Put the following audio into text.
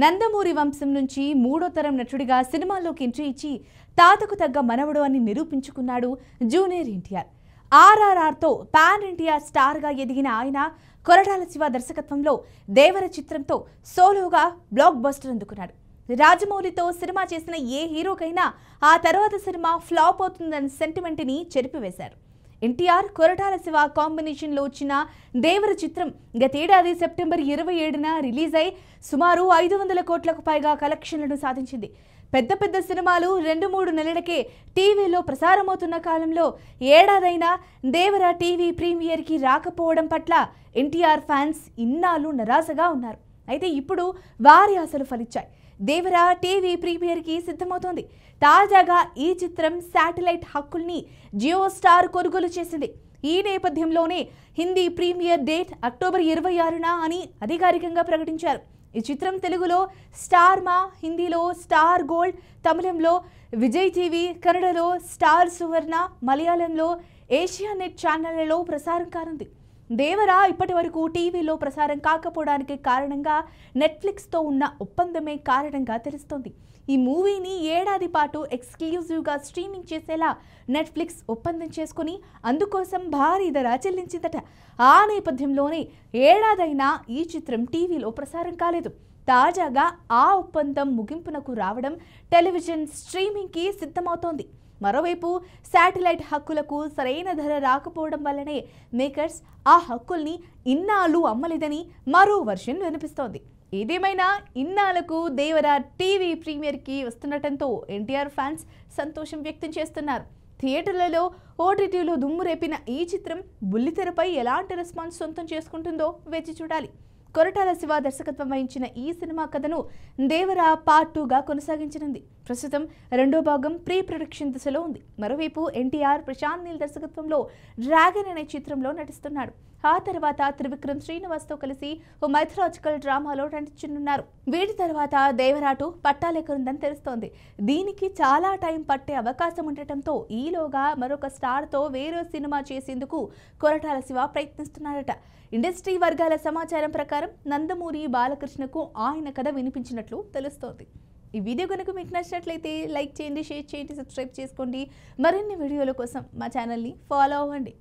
నందమూరి వంశం నుంచి మూడో తరం నటుడిగా సినిమాల్లోకి ఎంట్రీ ఇచ్చి తాతకు తగ్గ మనవడు అని నిరూపించుకున్నాడు జూనియర్ ఎన్టీఆర్. ఆర్ఆర్ఆర్తో పాన్ ఇండియా స్టార్గా ఎదిగిన ఆయన కొరటాల శివ దర్శకత్వంలో దేవర చిత్రంతో సోలోగా బ్లాక్ బస్టర్ అందుకున్నాడు. రాజమౌళితో సినిమా చేసిన ఏ హీరోకైనా ఆ తర్వాత సినిమా ఫ్లాప్ అవుతుందన్న సెంటిమెంట్ని చెరిపివేశారు. ఎన్టీఆర్ కొరటాల శివ కాంబినేషన్లో వచ్చిన దేవర చిత్రం గతేడాది సెప్టెంబర్ 27న రిలీజ్ అయి సుమారు 500 కోట్లకు పైగా కలెక్షన్లను సాధించింది. పెద్ద పెద్ద సినిమాలు 2-3 నెలలకే టీవీలో ప్రసారమవుతున్న కాలంలో ఏడాదైనా దేవర టీవీ ప్రీమియర్కి రాకపోవడం పట్ల ఎన్టీఆర్ ఫ్యాన్స్ ఇన్నాళ్ళు నిరాశగా ఉన్నారు. అయితే ఇప్పుడు వారి ఆశలు ఫలించాయి. దేవర టీవీ ప్రీమియర్కి సిద్ధమవుతోంది. తాజాగా ఈ చిత్రం శాటిలైట్ హక్కుల్ని జియో స్టార్ కొనుగోలు చేసింది. ఈ నేపథ్యంలోనే హిందీ ప్రీమియర్ డేట్ అక్టోబర్ 26న అని అధికారికంగా ప్రకటించారు. ఈ చిత్రం తెలుగులో స్టార్ మా, హిందీలో స్టార్ గోల్డ్, తమిళంలో విజయ్ టీవీ, కన్నడలో స్టార్ సువర్ణ, మలయాళంలో ఏషియానెట్ ఛానళ్లలో ప్రసారం కానుంది. దేవర ఇప్పటి వరకు టీవీలో ప్రసారం కాకపోవడానికి కారణంగా నెట్ఫ్లిక్స్తో ఉన్న ఒప్పందమే కారణంగా తెలుస్తోంది. ఈ మూవీని ఏడాది పాటు ఎక్స్క్లూజివ్గా స్ట్రీమింగ్ చేసేలా నెట్ఫ్లిక్స్ ఒప్పందం చేసుకుని అందుకోసం భారీ ధర చెల్లించిందట. ఆ నేపథ్యంలోనే ఏడాదైనా ఈ చిత్రం టీవీలో ప్రసారం కాలేదు. తాజాగా ఆ ఒప్పందం ముగింపునకు రావడం టెలివిజన్ స్ట్రీమింగ్కి సిద్ధమవుతోంది. మరోవైపు శాటిలైట్ హక్కులకు సరైన ధర రాకపోవడం వల్లనే మేకర్స్ ఆ హక్కుల్ని ఇన్నాళ్ళు అమ్మలేదని మరో వర్షన్ వినిపిస్తోంది. ఏదేమైనా ఇన్నాళ్లకు దేవర టీవీ ప్రీమియర్కి వస్తుండటంతో ఎన్టీఆర్ ఫ్యాన్స్ సంతోషం వ్యక్తం చేస్తున్నారు. థియేటర్లలో, ఓటీటీలో దుమ్ము రేపిన ఈ చిత్రం బుల్లితెరపై ఎలాంటి రెస్పాన్స్ సొంతం చేసుకుంటుందో వేచి చూడాలి. కొరటాల శివ దర్శకత్వం వహించిన ఈ సినిమా కథను దేవర పార్ట్ 2గా కొనసాగించనుంది. ప్రస్తుతం రెండో భాగం ప్రీ ప్రొడక్షన్ దశలో ఉంది. మరోవైపు ఎన్టీఆర్ ప్రశాంత్ నీల్ దర్శకత్వంలో డ్రాగన్ అనే చిత్రంలో నటిస్తున్నాడు. ఆ తర్వాత త్రివిక్రమ్ శ్రీనివాస్తో కలిసి ఓ మైథలాజికల్ డ్రామాలో నటించనున్నారు. వీటి తర్వాత దేవరాటు పట్టాలెక్కనుందని తెలుస్తోంది. దీనికి చాలా టైం పట్టే అవకాశం ఉండటంతో ఈలోగా మరొక స్టార్తో వేరే సినిమా చేసేందుకు కొరటాల శివ ప్రయత్నిస్తున్నాడట. ఇండస్ట్రీ వర్గాల సమాచారం ప్రకారం నందమూరి బాలకృష్ణకు ఆయన కథ వినిపించినట్లు తెలుస్తోంది. ఈ వీడియో కనుక మీకు నచ్చినట్లయితే లైక్ చేయండి, షేర్ చేయండి, సబ్స్క్రైబ్ చేసుకోండి. మరిన్ని వీడియోల కోసం మా ఛానల్ని ఫాలో అవ్వండి.